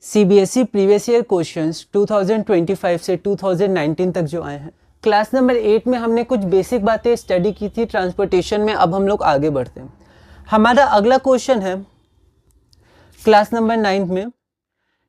CBSE previous year questions 2025 से 2019 तक जो आए हैं। क्लास नंबर 8 में हमने कुछ बेसिक बातें स्टडी की थी ट्रांसपोर्टेशन में। अब हम लोग आगे बढ़ते हैं। हमारा अगला क्वेश्चन है क्लास नंबर 9 में,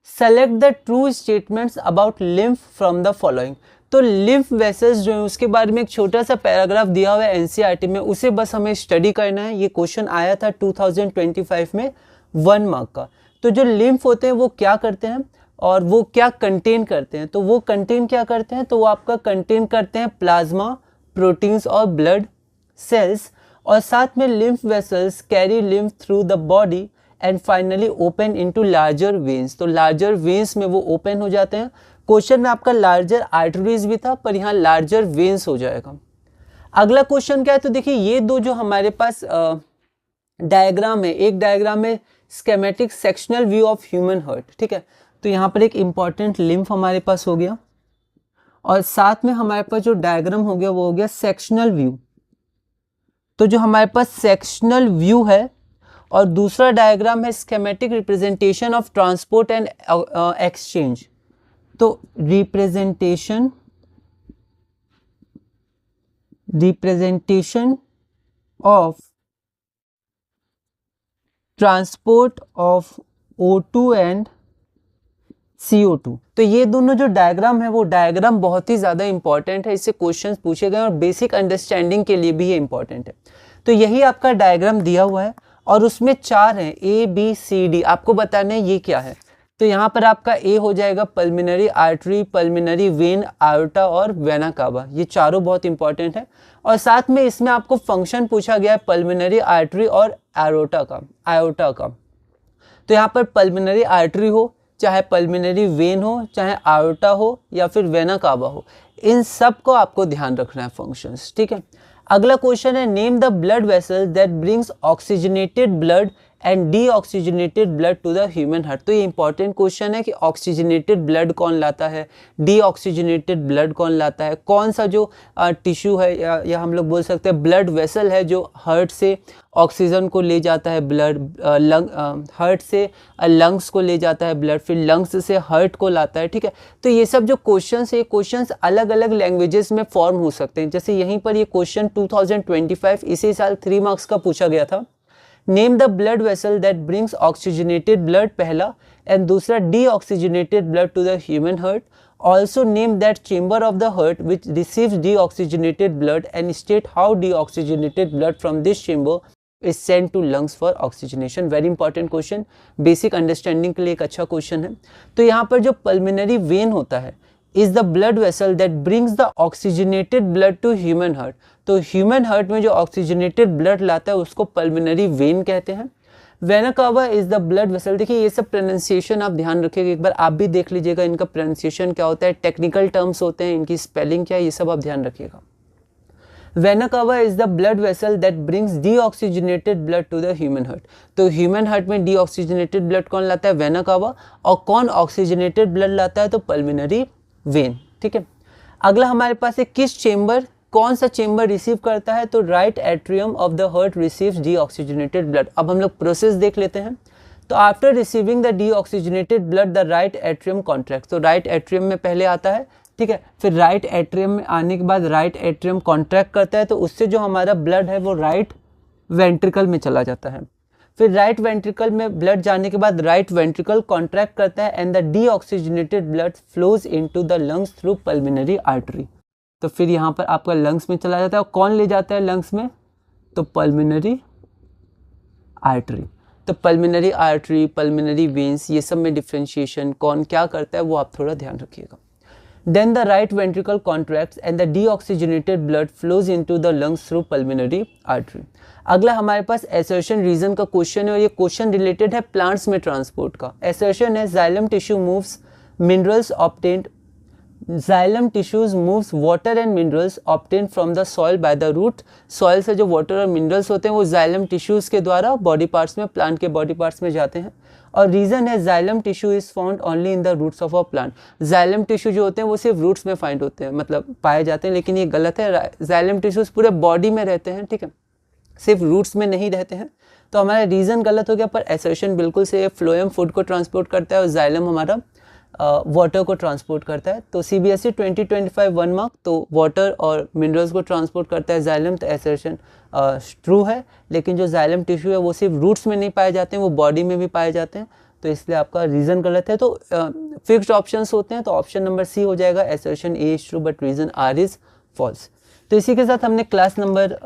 select the true statements about lymph from the following. तो लिम्फ वेसल्स जो है उसके बारे में एक छोटा सा पैराग्राफ दिया हुआ है एनसीईआरटी में, उसे बस हमें स्टडी करना है। ये क्वेश्चन आया था 2025 में 1 मार्क का। तो जो लिम्फ होते हैं वो क्या करते हैं और वो क्या कंटेन करते हैं, तो वो कंटेन क्या करते हैं, तो वो आपका कंटेन करते हैं प्लाज्मा, प्रोटीन्स और ब्लड सेल्स। और साथ में lymph vessels carry lymph through the body and finally open into larger veins. तो लार्जर वेन्स में वो ओपन हो जाते हैं। क्वेश्चन में आपका लार्जर आर्टरीज भी था, पर यहाँ लार्जर वेन्स हो जाएगा। अगला क्वेश्चन क्या है, तो देखिए ये दो जो हमारे पास डायग्राम है, एक डायग्राम है schematic sectional view of human heart, ठीक है। तो यहाँ पर एक इंपॉर्टेंट लिम्फ हमारे पास हो गया और साथ में हमारे पास जो डायग्राम हो गया वो हो गया सेक्शनल व्यू। तो जो हमारे पास सेक्शनल व्यू है और दूसरा डायग्राम है schematic representation of transport and exchange. तो representation of transport of O2 and CO2। तो ये दोनों जो डायग्राम है वो डायग्राम बहुत ही ज़्यादा इंपॉर्टेंट है, इससे क्वेश्चंस पूछे गए और बेसिक अंडरस्टैंडिंग के लिए भी ये इंपॉर्टेंट है। तो यही आपका डायग्राम दिया हुआ है और उसमें 4 हैं ABCD, आपको बताना है ये क्या है। तो यहाँ पर आपका A हो जाएगा pulmonary artery, pulmonary when, iota और वेना कावा। ये चारों बहुत इंपॉर्टेंट है। और साथ में इसमें आपको फंक्शन पूछा गया है पल्मिनरी आर्टरी और आयोटा का। तो यहाँ पर पल्मिनरी आर्टरी हो, चाहे पल्मिनरी वेन हो, चाहे आयोटा हो या फिर वेना कावा हो, इन सब को आपको ध्यान रखना है फंक्शंस, ठीक है। अगला क्वेश्चन है, name the blood vessel that brings oxygenated blood and deoxygenated blood to the human heart. तो ये इंपॉर्टेंट क्वेश्चन है कि ऑक्सीजनेटेड ब्लड कौन लाता है, डीऑक्सीजनेटेड ब्लड कौन लाता है, कौन सा जो टिश्यू है या हम लोग बोल सकते हैं ब्लड वेसल है जो हार्ट से ऑक्सीजन को ले जाता है, ब्लड हार्ट से लंग्स को ले जाता है ब्लड, फिर लंग्स से हार्ट को लाता है, ठीक है। तो ये सब जो क्वेश्चंस है, क्वेश्चंस अलग अलग लैंग्वेजेस में फॉर्म हो सकते हैं। जैसे यहीं पर ये क्वेश्चन 2025 इसी साल 3 मार्क्स का पूछा गया था। Name the blood vessel that brings oxygenated blood पहला, एंड दूसरा deoxygenated blood to the human heart. Also name that chamber of the heart which receives deoxygenated blood and state how deoxygenated blood from this chamber is sent to lungs for oxygenation। Very important question, basic understanding के लिए एक अच्छा question है। तो यहाँ पर जो pulmonary vein होता है is the blood vessel that brings the oxygenated blood to human heart। तो human heart में जो oxygenated blood लाता है उसको pulmonary vein कहते हैं। Vena cava is the blood vessel. देखिए ये सब प्रोनाउंसिएशन आप ध्यान रखिएगा, एक बार आप भी देख लीजिएगा इनका प्रोनाउंसिएशन क्या होता है, टेक्निकल टर्म्स होते हैं, इनकी स्पेलिंग क्या है, ये सब आप ध्यान रखिएगा। Vena cava is the blood vessel that brings deoxygenated blood to the human heart. तो ह्यूमन हार्ट में डीऑक्सीजनेटेड ब्लड कौन लाता है, वेना कावा, और कौन ऑक्सीजनेटेड ब्लड लाता है, तो पल्मिनरी वेन, ठीक है। अगला हमारे पास है किस चेम्बर, कौन सा चेम्बर रिसीव करता है, तो right atrium of the heart receives deoxygenated blood. अब हम लोग प्रोसेस देख लेते हैं। तो after receiving the deoxygenated blood the right atrium contract. तो राइट एट्रियम में पहले आता है, ठीक है, फिर राइट एट्रियम में आने के बाद राइट एट्रियम कॉन्ट्रैक्ट करता है, तो उससे जो हमारा ब्लड है वो राइट वेंट्रिकल में चला जाता है। फिर राइट वेंट्रिकल में ब्लड जाने के बाद राइट वेंट्रिकल कॉन्ट्रैक्ट करता है and the deoxygenated blood flows into the lungs through pulmonary artery. तो फिर यहाँ पर आपका लंग्स में चला जाता है, और कौन ले जाता है लंग्स में, तो पल्मिनरी आर्टरी। तो पल्मिनरी आर्टरी, पल्मिनरी वेन्स, ये सब में डिफ्रेंशिएशन कौन क्या करता है वो आप थोड़ा ध्यान रखिएगा। Then the right ventricle contracts and the deoxygenated blood flows into the lungs through pulmonary artery. अगला हमारे पास एसर्शन रीजन का क्वेश्चन है और ये क्वेश्चन रिलेटेड है प्लांट्स में ट्रांसपोर्ट का। एसर्शन है xylem tissue moves minerals obtained, xylem tissues moves water and minerals obtain from the soil by the root. Soil से जो वाटर और मिनरल्स होते हैं वो जाइलम टिश्यूज के द्वारा बॉडी पार्ट्स में, प्लांट के बॉडी पार्ट्स में जाते हैं। और रीजन है xylem tissue is found only in the roots of a plant. Xylem tissue जो होते हैं वो सिर्फ रूट्स में फाइंड होते हैं, मतलब पाए जाते हैं, लेकिन ये गलत है। जाइलम टिश्यूज पूरे बॉडी में रहते हैं, ठीक है, सिर्फ रूट्स में नहीं रहते हैं। तो हमारा रीज़न गलत हो गया, पर एसर्शन बिल्कुल से फ्लोएम फूड को ट्रांसपोर्ट करता है और जाइलम हमारा वाटर को ट्रांसपोर्ट करता है। तो CBSE 2025 1 मार्क, तो वाटर और मिनरल्स को ट्रांसपोर्ट करता है जाइलम, तो एसर्शन ट्रू है। लेकिन जो जाइलम टिश्यू है वो सिर्फ रूट्स में नहीं पाए जाते हैं, वो बॉडी में भी पाए जाते हैं, तो इसलिए आपका रीज़न गलत है। तो फिक्स्ड ऑप्शंस होते हैं, तो ऑप्शन नंबर सी हो जाएगा, assertion A is true but reason R is false. तो इसी के साथ हमने क्लास नंबर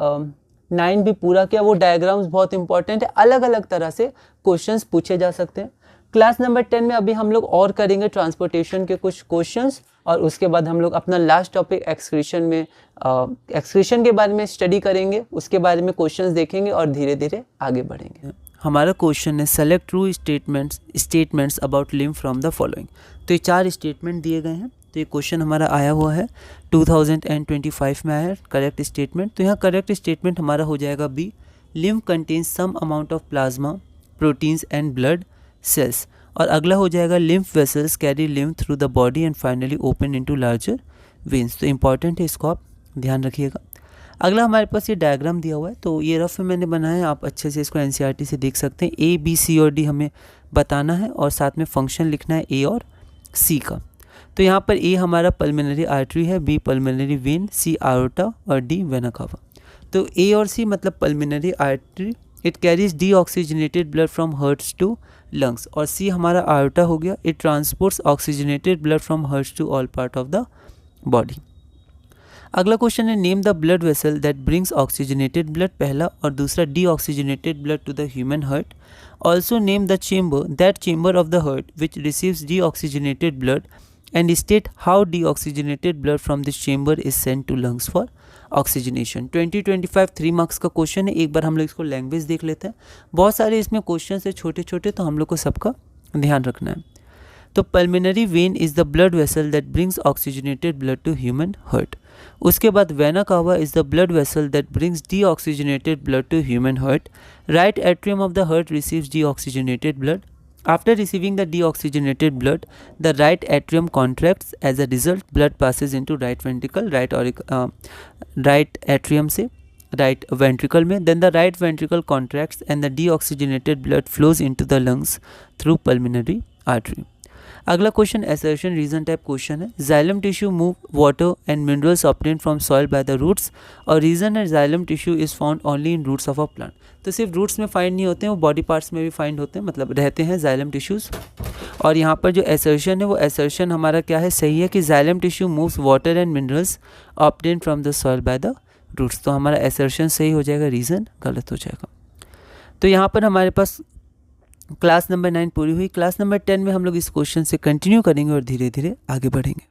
9 भी पूरा किया। वो डायग्राम्स बहुत इंपॉर्टेंट है, अलग अलग तरह से क्वेश्चंस पूछे जा सकते हैं। क्लास नंबर 10 में अभी हम लोग और करेंगे ट्रांसपोर्टेशन के कुछ क्वेश्चंस, और उसके बाद हम लोग अपना लास्ट टॉपिक एक्सक्रीशन में एक्सक्रीशन के बारे में स्टडी करेंगे, उसके बारे में क्वेश्चंस देखेंगे और धीरे धीरे आगे बढ़ेंगे। हमारा क्वेश्चन है select true statements about lymph from the following. तो ये 4 स्टेटमेंट दिए गए हैं। तो ये क्वेश्चन हमारा आया हुआ है 2025 में आया है करेक्ट स्टेटमेंट। तो यहाँ करेक्ट स्टेटमेंट हमारा हो जाएगा B, lymph contains some amount of plasma, proteins and blood cells. और अगला हो जाएगा lymph vessels carry lymph through the body and finally open into larger veins. तो इंपॉर्टेंट है, इसको आप ध्यान रखिएगा। अगला हमारे पास ये डायग्राम दिया हुआ है, तो ये रफ में मैंने बनाया है, आप अच्छे से इसको NCERT से देख सकते हैं। A, B, C और D हमें बताना है और साथ में फंक्शन लिखना है A और C का। तो यहाँ पर A हमारा पल्मोनरी आर्टरी है, B pulmonary vein, C aorta और D वेना कावा। तो A और C मतलब pulmonary artery, it carries deoxygenated blood from hearts to lungs, और C हमारा आयोर्टा हो गया, it transports oxygenated blood from hearts to all part of the body. अगला question है name the blood vessel that brings oxygenated blood, पहला, और दूसरा deoxygenated blood to the human heart. Also name the chamber of the heart which receives deoxygenated blood and state how deoxygenated blood from this chamber is sent to lungs for oxygenation. 2025 3 marks का question है। एक बार हम लोग इसको language देख लेते हैं। बहुत सारे इसमें क्वेश्चन है छोटे छोटे, तो हम लोग को सबका ध्यान रखना है। तो pulmonary vein is the blood vessel that brings oxygenated blood to human heart. उसके बाद vena cava is the blood vessel that brings deoxygenated blood to human heart. Right atrium of the heart receives deoxygenated blood. After receiving the deoxygenated blood, the right atrium contracts. As a result, blood passes into right ventricle, right atrium से right ventricle में. Then the right ventricle contracts and the deoxygenated blood flows into the lungs through pulmonary artery. अगला question assertion reason type question है। Xylem tissue move water and minerals obtain from soil by the roots, और reason है xylem tissue is found only in roots of a plant. तो सिर्फ roots में find नहीं होते हैं, वो बॉडी पार्ट्स में भी फाइंड होते हैं, मतलब रहते हैं जाइलम टिश्यूज़। और यहाँ पर जो एसर्शन है वो एसर्शन हमारा क्या है, सही है कि xylem tissue moves water and minerals obtain from the soil by the roots. तो हमारा एसर्शन सही हो जाएगा, रीज़न गलत हो जाएगा। तो यहाँ पर हमारे पास क्लास नंबर 9 पूरी हुई। क्लास नंबर 10 में हम लोग इस क्वेश्चन से कंटिन्यू करेंगे और धीरे धीरे आगे बढ़ेंगे।